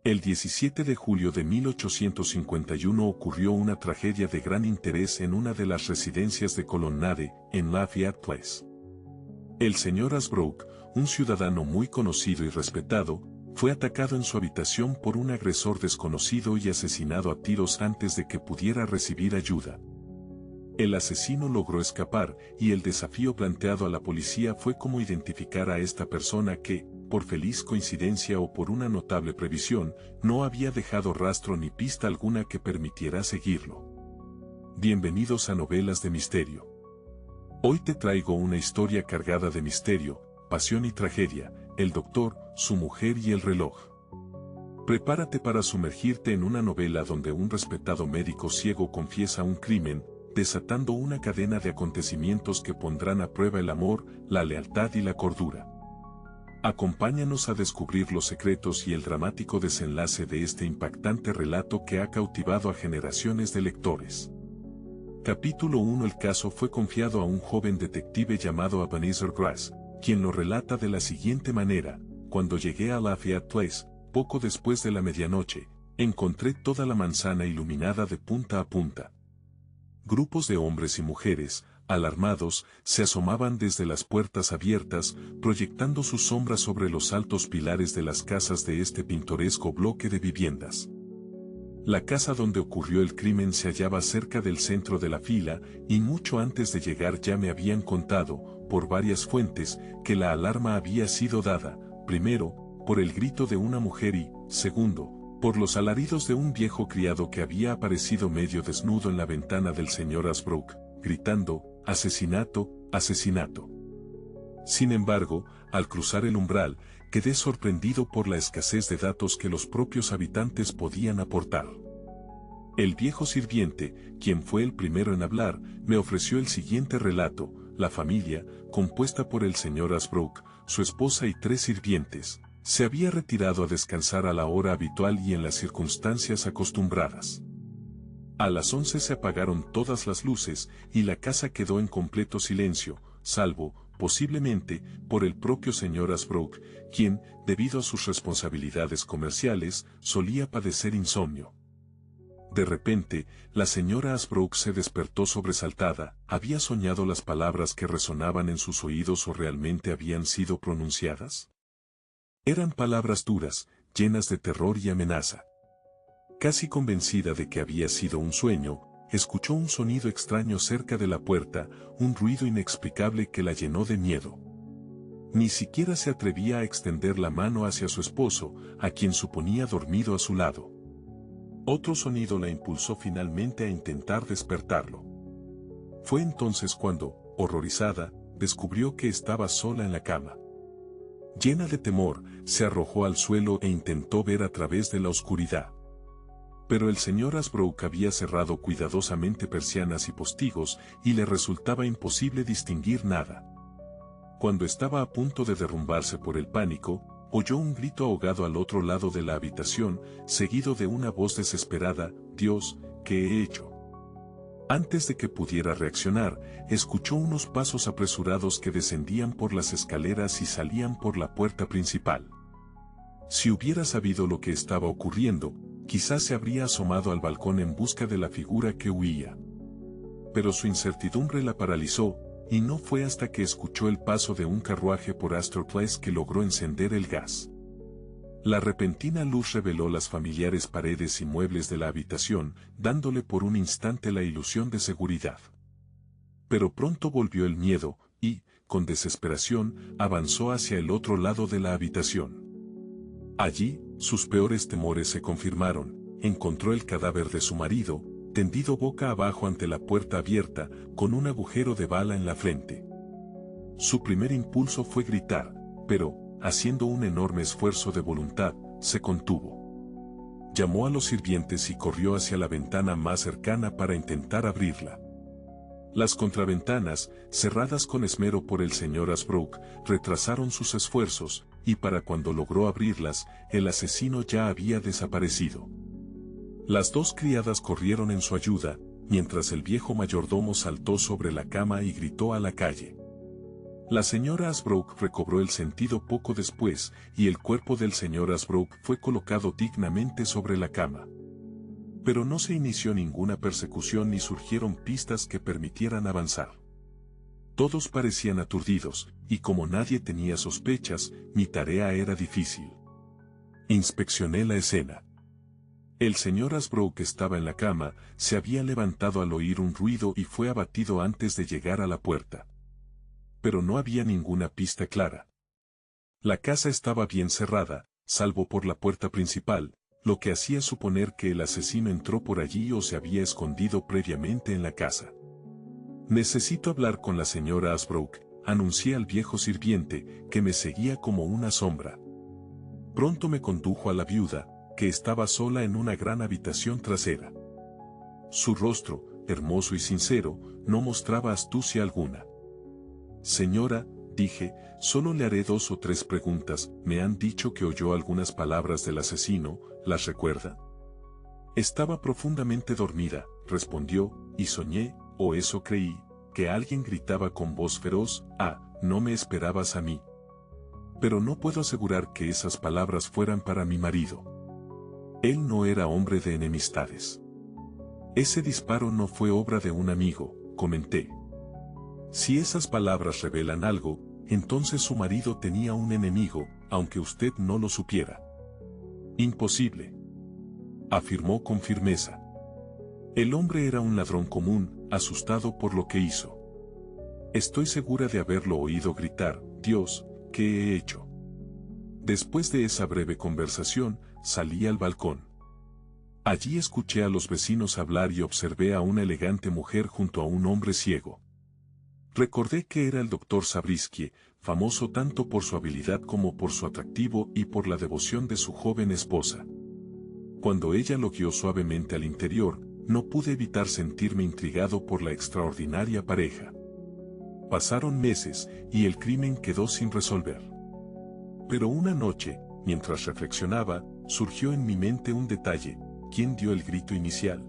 El 17 de julio de 1851 ocurrió una tragedia de gran interés en una de las residencias de Colonnade, en Lafayette Place. El señor Ashbrook, un ciudadano muy conocido y respetado, fue atacado en su habitación por un agresor desconocido y asesinado a tiros antes de que pudiera recibir ayuda. El asesino logró escapar, y el desafío planteado a la policía fue cómo identificar a esta persona que, por feliz coincidencia o por una notable previsión, no había dejado rastro ni pista alguna que permitiera seguirlo. Bienvenidos a Novelas de Misterio. Hoy te traigo una historia cargada de misterio, pasión y tragedia, el doctor, su mujer y el reloj. Prepárate para sumergirte en una novela donde un respetado médico ciego confiesa un crimen, desatando una cadena de acontecimientos que pondrán a prueba el amor, la lealtad y la cordura. Acompáñanos a descubrir los secretos y el dramático desenlace de este impactante relato que ha cautivado a generaciones de lectores. Capítulo 1. El caso fue confiado a un joven detective llamado Ebenezer Grass, quien lo relata de la siguiente manera: cuando llegué a Lafayette Place, poco después de la medianoche, encontré toda la manzana iluminada de punta a punta. Grupos de hombres y mujeres, alarmados, se asomaban desde las puertas abiertas, proyectando sus sombras sobre los altos pilares de las casas de este pintoresco bloque de viviendas. La casa donde ocurrió el crimen se hallaba cerca del centro de la fila, y mucho antes de llegar ya me habían contado, por varias fuentes, que la alarma había sido dada, primero, por el grito de una mujer y, segundo, por los alaridos de un viejo criado que había aparecido medio desnudo en la ventana del señor Ashbrook, gritando: «¡Asesinato, asesinato!». Sin embargo, al cruzar el umbral, quedé sorprendido por la escasez de datos que los propios habitantes podían aportar. El viejo sirviente, quien fue el primero en hablar, me ofreció el siguiente relato: la familia, compuesta por el señor Ashbrook, su esposa y 3 sirvientes, se había retirado a descansar a la hora habitual y en las circunstancias acostumbradas. A las 11 se apagaron todas las luces y la casa quedó en completo silencio, salvo, posiblemente, por el propio señor Ashbrook, quien, debido a sus responsabilidades comerciales, solía padecer insomnio. De repente, la señora Ashbrook se despertó sobresaltada. ¿Había soñado las palabras que resonaban en sus oídos o realmente habían sido pronunciadas? Eran palabras duras, llenas de terror y amenaza. Casi convencida de que había sido un sueño, escuchó un sonido extraño cerca de la puerta, un ruido inexplicable que la llenó de miedo. Ni siquiera se atrevía a extender la mano hacia su esposo, a quien suponía dormido a su lado. Otro sonido la impulsó finalmente a intentar despertarlo. Fue entonces cuando, horrorizada, descubrió que estaba sola en la cama. Llena de temor, se arrojó al suelo e intentó ver a través de la oscuridad. Pero el señor Ashbrook había cerrado cuidadosamente persianas y postigos, y le resultaba imposible distinguir nada. Cuando estaba a punto de derrumbarse por el pánico, oyó un grito ahogado al otro lado de la habitación, seguido de una voz desesperada: «Dios, ¿qué he hecho?». Antes de que pudiera reaccionar, escuchó unos pasos apresurados que descendían por las escaleras y salían por la puerta principal. Si hubiera sabido lo que estaba ocurriendo, quizás se habría asomado al balcón en busca de la figura que huía. Pero su incertidumbre la paralizó, y no fue hasta que escuchó el paso de un carruaje por Astor Place que logró encender el gas. La repentina luz reveló las familiares paredes y muebles de la habitación, dándole por un instante la ilusión de seguridad. Pero pronto volvió el miedo, y, con desesperación, avanzó hacia el otro lado de la habitación. Allí, sus peores temores se confirmaron. Encontró el cadáver de su marido, tendido boca abajo ante la puerta abierta, con un agujero de bala en la frente. Su primer impulso fue gritar, pero, haciendo un enorme esfuerzo de voluntad, se contuvo. Llamó a los sirvientes y corrió hacia la ventana más cercana para intentar abrirla. Las contraventanas, cerradas con esmero por el señor Ashbrook, retrasaron sus esfuerzos, y para cuando logró abrirlas, el asesino ya había desaparecido. Las 2 criadas corrieron en su ayuda, mientras el viejo mayordomo saltó sobre la cama y gritó a la calle. La señora Asbrook recobró el sentido poco después, y el cuerpo del señor Asbrook fue colocado dignamente sobre la cama. Pero no se inició ninguna persecución ni surgieron pistas que permitieran avanzar. Todos parecían aturdidos, y como nadie tenía sospechas, mi tarea era difícil. Inspeccioné la escena. El señor Asbrook estaba en la cama, se había levantado al oír un ruido y fue abatido antes de llegar a la puerta. Pero no había ninguna pista clara. La casa estaba bien cerrada, salvo por la puerta principal, lo que hacía suponer que el asesino entró por allí o se había escondido previamente en la casa. Necesito hablar con la señora Asbrook, anuncié al viejo sirviente, que me seguía como una sombra. Pronto me condujo a la viuda, que estaba sola en una gran habitación trasera. Su rostro, hermoso y sincero, no mostraba astucia alguna. Señora, dije, solo le haré 2 o 3 preguntas. Me han dicho que oyó algunas palabras del asesino, ¿las recuerda? Estaba profundamente dormida, respondió, y soñé, o eso creí, que alguien gritaba con voz feroz, «Ah, no me esperabas a mí». Pero no puedo asegurar que esas palabras fueran para mi marido. Él no era hombre de enemistades. Ese disparo no fue obra de un amigo, comenté. Si esas palabras revelan algo, entonces su marido tenía un enemigo, aunque usted no lo supiera. Imposible, afirmó con firmeza. El hombre era un ladrón común, asustado por lo que hizo. Estoy segura de haberlo oído gritar, «Dios, ¿qué he hecho?». Después de esa breve conversación, salí al balcón. Allí escuché a los vecinos hablar y observé a una elegante mujer junto a un hombre ciego. Recordé que era el doctor Zabriskie, famoso tanto por su habilidad como por su atractivo y por la devoción de su joven esposa. Cuando ella lo guió suavemente al interior, no pude evitar sentirme intrigado por la extraordinaria pareja. Pasaron meses, y el crimen quedó sin resolver. Pero una noche, mientras reflexionaba, surgió en mi mente un detalle: ¿quién dio el grito inicial?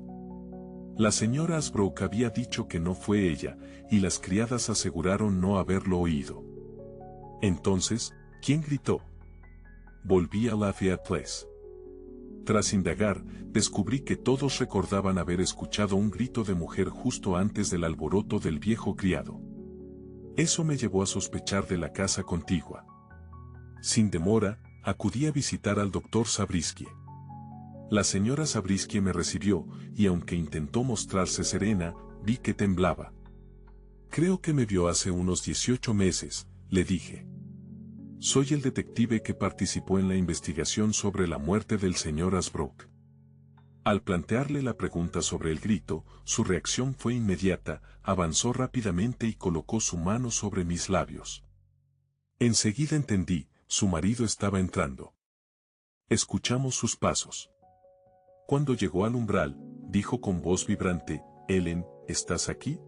La señora Asbrook había dicho que no fue ella, y las criadas aseguraron no haberlo oído. Entonces, ¿quién gritó? Volví a Lafayette Place. Tras indagar, descubrí que todos recordaban haber escuchado un grito de mujer justo antes del alboroto del viejo criado. Eso me llevó a sospechar de la casa contigua. Sin demora, acudí a visitar al doctor Zabriskie. La señora Zabriskie me recibió, y aunque intentó mostrarse serena, vi que temblaba. Creo que me vio hace unos 18 meses, le dije. Soy el detective que participó en la investigación sobre la muerte del señor Asbrook. Al plantearle la pregunta sobre el grito, su reacción fue inmediata, avanzó rápidamente y colocó su mano sobre mis labios. Enseguida entendí, su marido estaba entrando. Escuchamos sus pasos. Cuando llegó al umbral, dijo con voz vibrante, «Ellen, ¿estás aquí?».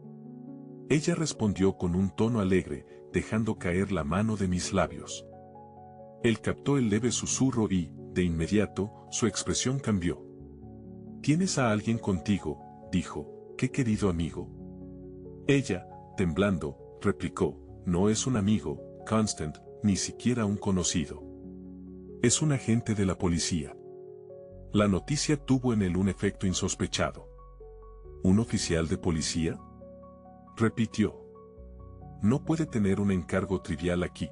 Ella respondió con un tono alegre, dejando caer la mano de mis labios. Él captó el leve susurro y, de inmediato, su expresión cambió. «¿Tienes a alguien contigo?», dijo, «¿qué querido amigo?». Ella, temblando, replicó, «No es un amigo, Constant, ni siquiera un conocido. Es un agente de la policía». La noticia tuvo en él un efecto insospechado. ¿Un oficial de policía?, repitió. No puede tener un encargo trivial aquí.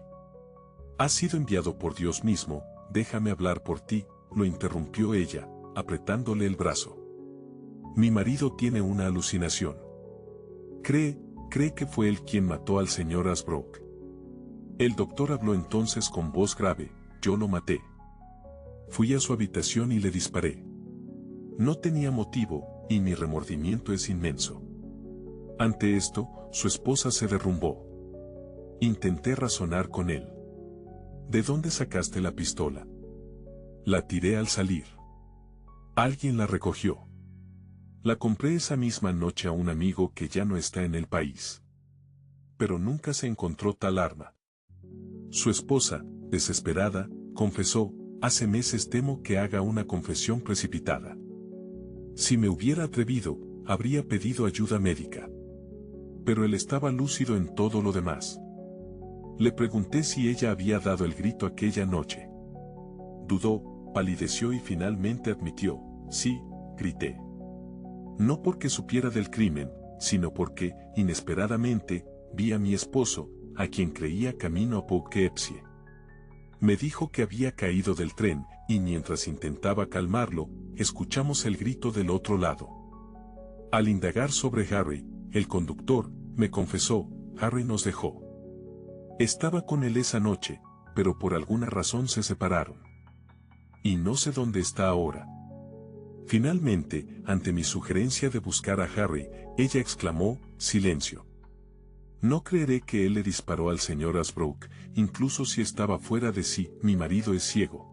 Ha sido enviado por Dios mismo. Déjame hablar por ti, lo interrumpió ella, apretándole el brazo. Mi marido tiene una alucinación. Cree que fue él quien mató al señor Asbrook. El doctor habló entonces con voz grave, yo lo maté. Fui a su habitación y le disparé. No tenía motivo, y mi remordimiento es inmenso. Ante esto, su esposa se derrumbó. Intenté razonar con él. ¿De dónde sacaste la pistola? La tiré al salir. Alguien la recogió. La compré esa misma noche a un amigo que ya no está en el país. Pero nunca se encontró tal arma. Su esposa, desesperada, confesó, hace meses temo que haga una confesión precipitada. Si me hubiera atrevido, habría pedido ayuda médica. Pero él estaba lúcido en todo lo demás. Le pregunté si ella había dado el grito aquella noche. Dudó, palideció y finalmente admitió, sí, grité. No porque supiera del crimen, sino porque, inesperadamente, vi a mi esposo, a quien creía camino a Poughkeepsie. Me dijo que había caído del tren, y mientras intentaba calmarlo, escuchamos el grito del otro lado. Al indagar sobre Harry, el conductor, me confesó, Harry nos dejó. Estaba con él esa noche, pero por alguna razón se separaron. Y no sé dónde está ahora. Finalmente, ante mi sugerencia de buscar a Harry, ella exclamó, silencio. No creeré que él le disparó al señor Asbrook, incluso si estaba fuera de sí, mi marido es ciego.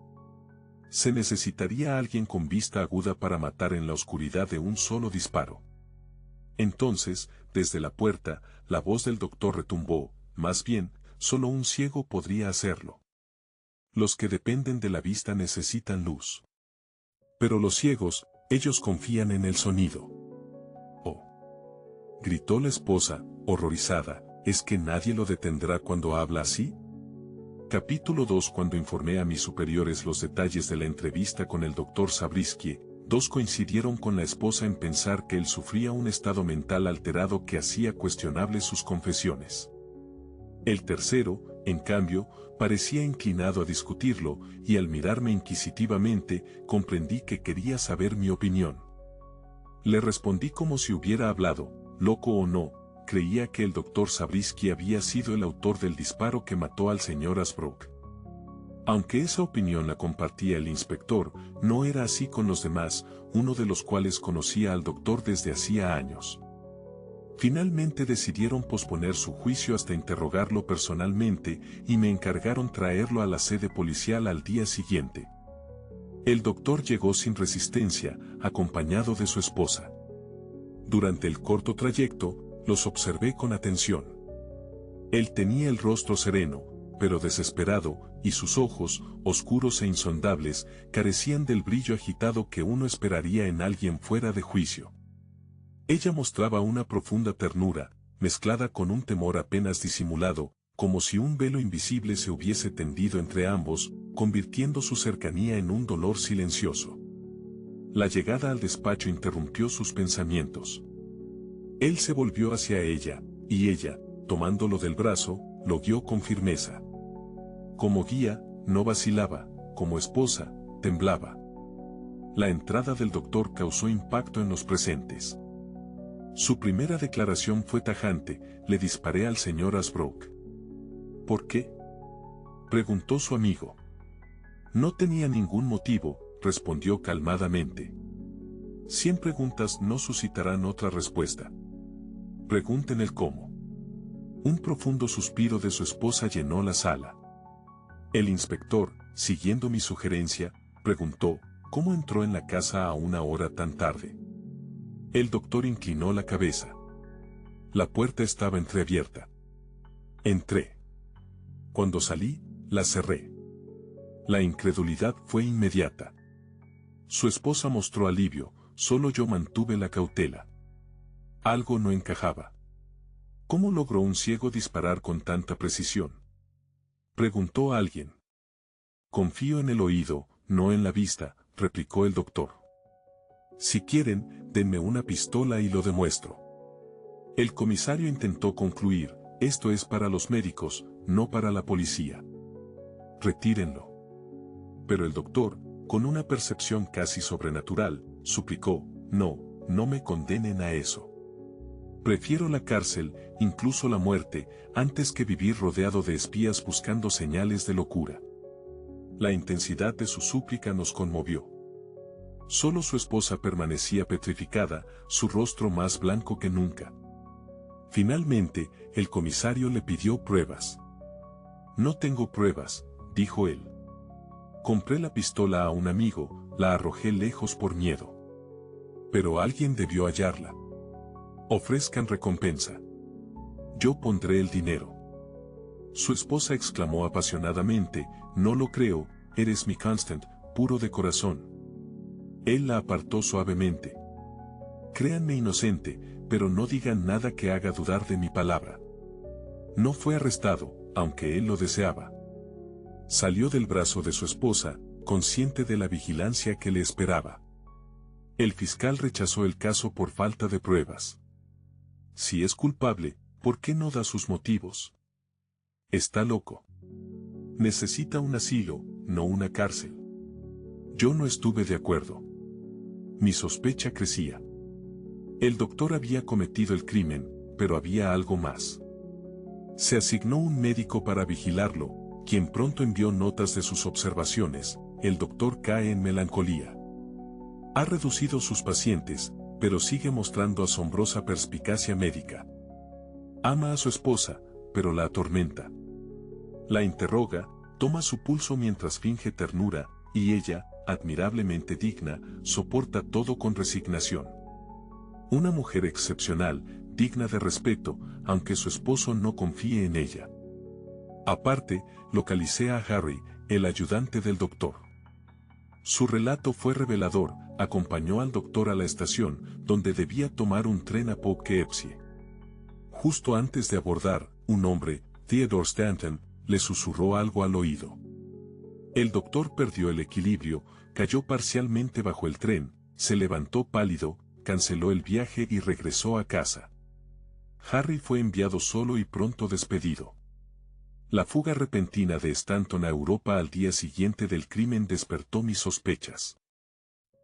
Se necesitaría alguien con vista aguda para matar en la oscuridad de un solo disparo. Entonces, desde la puerta, la voz del doctor retumbó, más bien, solo un ciego podría hacerlo. Los que dependen de la vista necesitan luz. Pero los ciegos, ellos confían en el sonido. Oh. Gritó la esposa, horrorizada, ¿es que nadie lo detendrá cuando habla así? Capítulo 2. Cuando informé a mis superiores los detalles de la entrevista con el doctor Zabriskie, dos coincidieron con la esposa en pensar que él sufría un estado mental alterado que hacía cuestionables sus confesiones. El tercero, en cambio, parecía inclinado a discutirlo, y al mirarme inquisitivamente, comprendí que quería saber mi opinión. Le respondí como si hubiera hablado, loco o no, creía que el doctor Zabriskie había sido el autor del disparo que mató al señor Asbrook. Aunque esa opinión la compartía el inspector, no era así con los demás, uno de los cuales conocía al doctor desde hacía años. Finalmente decidieron posponer su juicio hasta interrogarlo personalmente y me encargaron traerlo a la sede policial al día siguiente. El doctor llegó sin resistencia, acompañado de su esposa. Durante el corto trayecto, los observé con atención. Él tenía el rostro sereno, pero desesperado, y sus ojos, oscuros e insondables, carecían del brillo agitado que uno esperaría en alguien fuera de juicio. Ella mostraba una profunda ternura, mezclada con un temor apenas disimulado, como si un velo invisible se hubiese tendido entre ambos, convirtiendo su cercanía en un dolor silencioso. La llegada al despacho interrumpió sus pensamientos. Él se volvió hacia ella, y ella, tomándolo del brazo, lo guió con firmeza. Como guía, no vacilaba, como esposa, temblaba. La entrada del doctor causó impacto en los presentes. Su primera declaración fue tajante, le disparé al señor Asbrook. ¿Por qué?, preguntó su amigo. No tenía ningún motivo, respondió calmadamente. 100 preguntas no suscitarán otra respuesta. Pregunten el cómo. Un profundo suspiro de su esposa llenó la sala. El inspector, siguiendo mi sugerencia, preguntó, ¿cómo entró en la casa a una hora tan tarde? El doctor inclinó la cabeza. La puerta estaba entreabierta. Entré. Cuando salí, la cerré. La incredulidad fue inmediata. Su esposa mostró alivio, solo yo mantuve la cautela. Algo no encajaba. ¿Cómo logró un ciego disparar con tanta precisión?, preguntó alguien. Confío en el oído, no en la vista, replicó el doctor. Si quieren, denme una pistola y lo demuestro. El comisario intentó concluir, esto es para los médicos, no para la policía. Retírenlo. Pero el doctor, con una percepción casi sobrenatural, suplicó, no me condenen a eso. Prefiero la cárcel, incluso la muerte, antes que vivir rodeado de espías buscando señales de locura. La intensidad de su súplica nos conmovió. Solo su esposa permanecía petrificada, su rostro más blanco que nunca. Finalmente, el comisario le pidió pruebas. No tengo pruebas, dijo él. Compré la pistola a un amigo, la arrojé lejos por miedo. Pero alguien debió hallarla. Ofrezcan recompensa. Yo pondré el dinero. Su esposa exclamó apasionadamente, no lo creo, eres mi Constant, puro de corazón. Él la apartó suavemente. Créanme inocente, pero no digan nada que haga dudar de mi palabra. No fue arrestado, aunque él lo deseaba. Salió del brazo de su esposa, consciente de la vigilancia que le esperaba. El fiscal rechazó el caso por falta de pruebas. Si es culpable, ¿por qué no da sus motivos? Está loco. Necesita un asilo, no una cárcel. Yo no estuve de acuerdo. Mi sospecha crecía. El doctor había cometido el crimen, pero había algo más. Se asignó un médico para vigilarlo, quien pronto envió notas de sus observaciones. El doctor cae en melancolía. Ha reducido sus pacientes, pero sigue mostrando asombrosa perspicacia médica. Ama a su esposa, pero la atormenta. La interroga, toma su pulso mientras finge ternura, y ella, admirablemente digna, soporta todo con resignación. Una mujer excepcional, digna de respeto, aunque su esposo no confíe en ella. Aparte, localicé a Harry, el ayudante del doctor. Su relato fue revelador. Acompañó al doctor a la estación, donde debía tomar un tren a Poughkeepsie. Justo antes de abordar, un hombre, Theodore Stanton, le susurró algo al oído. El doctor perdió el equilibrio, cayó parcialmente bajo el tren, se levantó pálido, canceló el viaje y regresó a casa. Harry fue enviado solo y pronto despedido. La fuga repentina de Stanton a Europa al día siguiente del crimen despertó mis sospechas.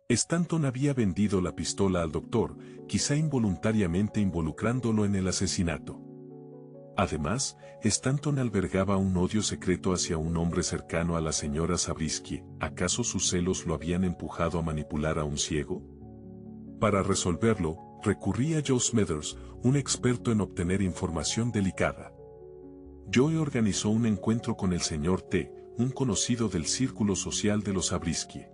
Stanton había vendido la pistola al doctor, quizá involuntariamente involucrándolo en el asesinato. Además, Stanton albergaba un odio secreto hacia un hombre cercano a la señora Zabriskie. ¿Acaso sus celos lo habían empujado a manipular a un ciego? Para resolverlo, recurrí a Joe Smithers, un experto en obtener información delicada. Joe organizó un encuentro con el señor T, un conocido del círculo social de los Zabriskie.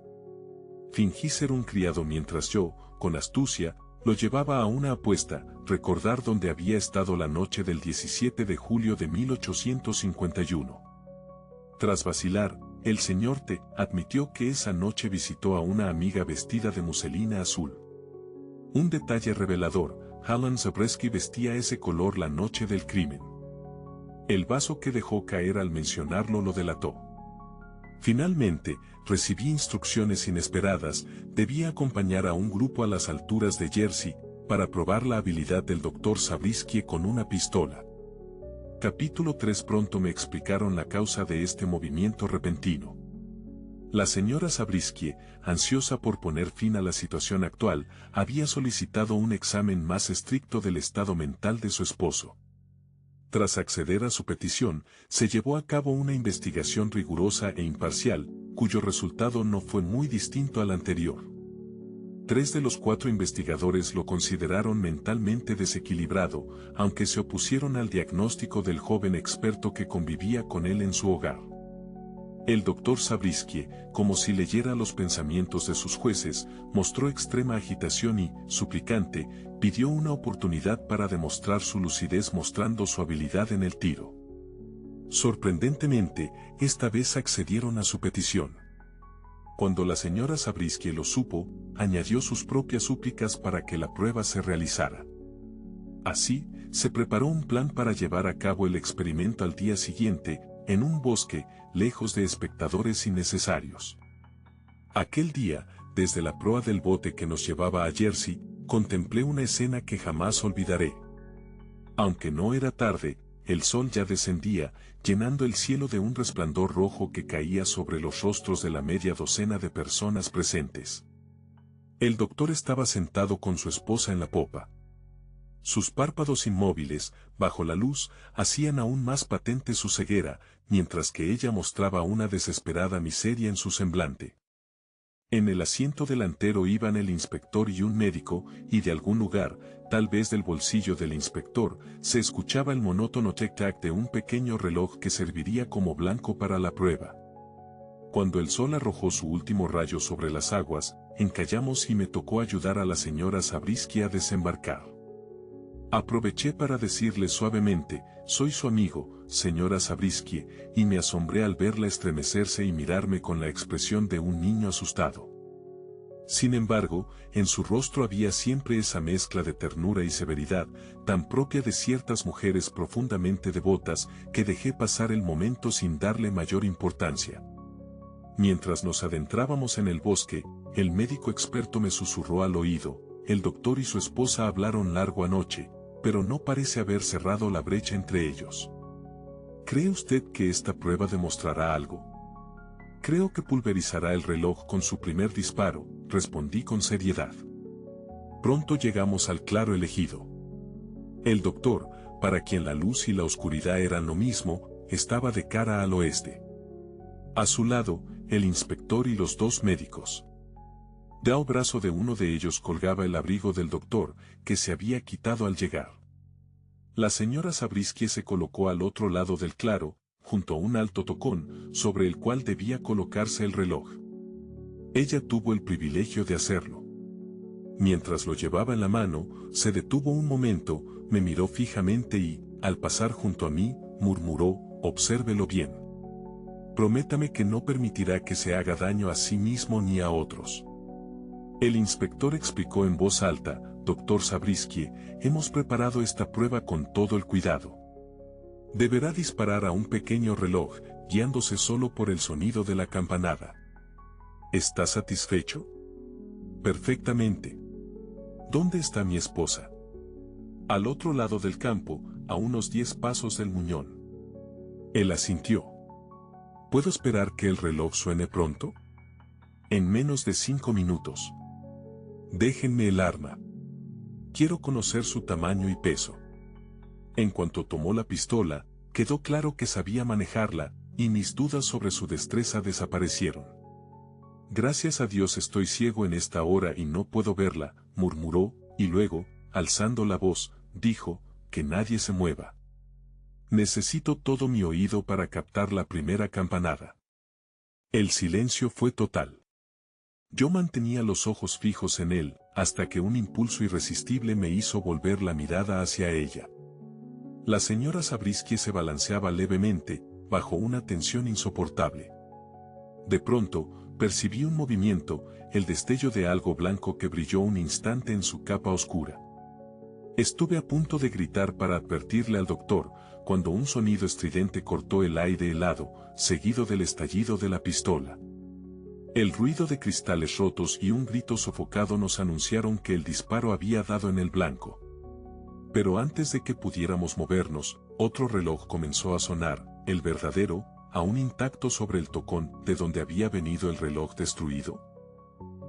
Fingí ser un criado mientras yo, con astucia, lo llevaba a una apuesta, recordar dónde había estado la noche del 17 de julio de 1851. Tras vacilar, el señor T admitió que esa noche visitó a una amiga vestida de muselina azul. Un detalle revelador, Helen Zabriskie vestía ese color la noche del crimen. El vaso que dejó caer al mencionarlo lo delató. Finalmente, recibí instrucciones inesperadas. Debía acompañar a un grupo a las alturas de Jersey, para probar la habilidad del doctor Zabriskie con una pistola. Capítulo 3. Pronto me explicaron la causa de este movimiento repentino. La señora Zabriskie, ansiosa por poner fin a la situación actual, había solicitado un examen más estricto del estado mental de su esposo. Tras acceder a su petición, se llevó a cabo una investigación rigurosa e imparcial, cuyo resultado no fue muy distinto al anterior. 3 de los 4 investigadores lo consideraron mentalmente desequilibrado, aunque se opusieron al diagnóstico del joven experto que convivía con él en su hogar. El doctor Zabriskie, como si leyera los pensamientos de sus jueces, mostró extrema agitación y, suplicante, pidió una oportunidad para demostrar su lucidez mostrando su habilidad en el tiro. Sorprendentemente, esta vez accedieron a su petición. Cuando la señora Zabriskie lo supo, añadió sus propias súplicas para que la prueba se realizara. Así, se preparó un plan para llevar a cabo el experimento al día siguiente, en un bosque, lejos de espectadores innecesarios. Aquel día, desde la proa del bote que nos llevaba a Jersey, contemplé una escena que jamás olvidaré. Aunque no era tarde, el sol ya descendía, llenando el cielo de un resplandor rojo que caía sobre los rostros de la media docena de personas presentes. El doctor estaba sentado con su esposa en la popa. Sus párpados inmóviles, bajo la luz, hacían aún más patente su ceguera, mientras que ella mostraba una desesperada miseria en su semblante. En el asiento delantero iban el inspector y un médico, y de algún lugar, tal vez del bolsillo del inspector, se escuchaba el monótono tic-tac de un pequeño reloj que serviría como blanco para la prueba. Cuando el sol arrojó su último rayo sobre las aguas, encallamos y me tocó ayudar a la señora Zabriskie a desembarcar. Aproveché para decirle suavemente, soy su amigo, señora Zabriskie, y me asombré al verla estremecerse y mirarme con la expresión de un niño asustado. Sin embargo, en su rostro había siempre esa mezcla de ternura y severidad, tan propia de ciertas mujeres profundamente devotas, que dejé pasar el momento sin darle mayor importancia. Mientras nos adentrábamos en el bosque, el médico experto me susurró al oído: el doctor y su esposa hablaron largo anoche, pero no parece haber cerrado la brecha entre ellos. ¿Cree usted que esta prueba demostrará algo? Creo que pulverizará el reloj con su primer disparo, respondí con seriedad. Pronto llegamos al claro elegido. El doctor, para quien la luz y la oscuridad eran lo mismo, estaba de cara al oeste. A su lado, el inspector y los dos médicos. Del brazo de uno de ellos colgaba el abrigo del doctor, que se había quitado al llegar. La señora Zabriskie se colocó al otro lado del claro, junto a un alto tocón, sobre el cual debía colocarse el reloj. Ella tuvo el privilegio de hacerlo. Mientras lo llevaba en la mano, se detuvo un momento, me miró fijamente y, al pasar junto a mí, murmuró: «Obsérvelo bien. Prométame que no permitirá que se haga daño a sí mismo ni a otros». El inspector explicó en voz alta: «Doctor Zabriskie, hemos preparado esta prueba con todo el cuidado. Deberá disparar a un pequeño reloj, guiándose solo por el sonido de la campanada. ¿Está satisfecho?» «Perfectamente. ¿Dónde está mi esposa?» «Al otro lado del campo, a unos 10 pasos del muñón». Él asintió. ¿Puedo esperar que el reloj suene pronto? En menos de 5 minutos. Déjenme el arma. Quiero conocer su tamaño y peso. En cuanto tomó la pistola, quedó claro que sabía manejarla, y mis dudas sobre su destreza desaparecieron. «Gracias a Dios estoy ciego en esta hora y no puedo verla», murmuró, y luego, alzando la voz, dijo: «Que nadie se mueva. Necesito todo mi oído para captar la primera campanada». El silencio fue total. Yo mantenía los ojos fijos en él, hasta que un impulso irresistible me hizo volver la mirada hacia ella. La señora Zabriskie se balanceaba levemente, bajo una tensión insoportable. De pronto, percibí un movimiento, el destello de algo blanco que brilló un instante en su capa oscura. Estuve a punto de gritar para advertirle al doctor, cuando un sonido estridente cortó el aire helado, seguido del estallido de la pistola. El ruido de cristales rotos y un grito sofocado nos anunciaron que el disparo había dado en el blanco. Pero antes de que pudiéramos movernos, otro reloj comenzó a sonar, el verdadero, aún intacto sobre el tocón de donde había venido el reloj destruido.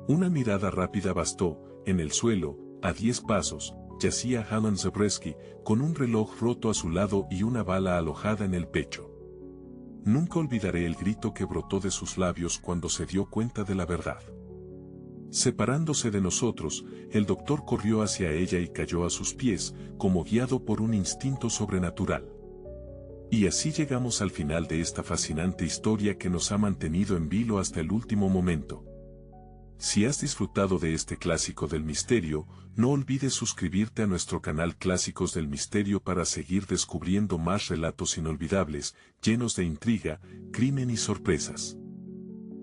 Una mirada rápida bastó. En el suelo, a 10 pasos, yacía Alan Zabriskie, con un reloj roto a su lado y una bala alojada en el pecho. Nunca olvidaré el grito que brotó de sus labios cuando se dio cuenta de la verdad. Separándose de nosotros, el doctor corrió hacia ella y cayó a sus pies, como guiado por un instinto sobrenatural. Y así llegamos al final de esta fascinante historia que nos ha mantenido en vilo hasta el último momento. Si has disfrutado de este clásico del misterio, no olvides suscribirte a nuestro canal Clásicos del Misterio para seguir descubriendo más relatos inolvidables, llenos de intriga, crimen y sorpresas.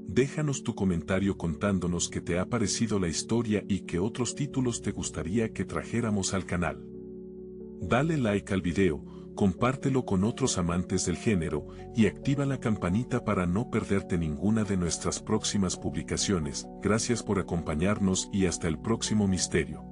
Déjanos tu comentario contándonos qué te ha parecido la historia y qué otros títulos te gustaría que trajéramos al canal. Dale like al video, compártelo con otros amantes del género y activa la campanita para no perderte ninguna de nuestras próximas publicaciones. Gracias por acompañarnos y hasta el próximo misterio.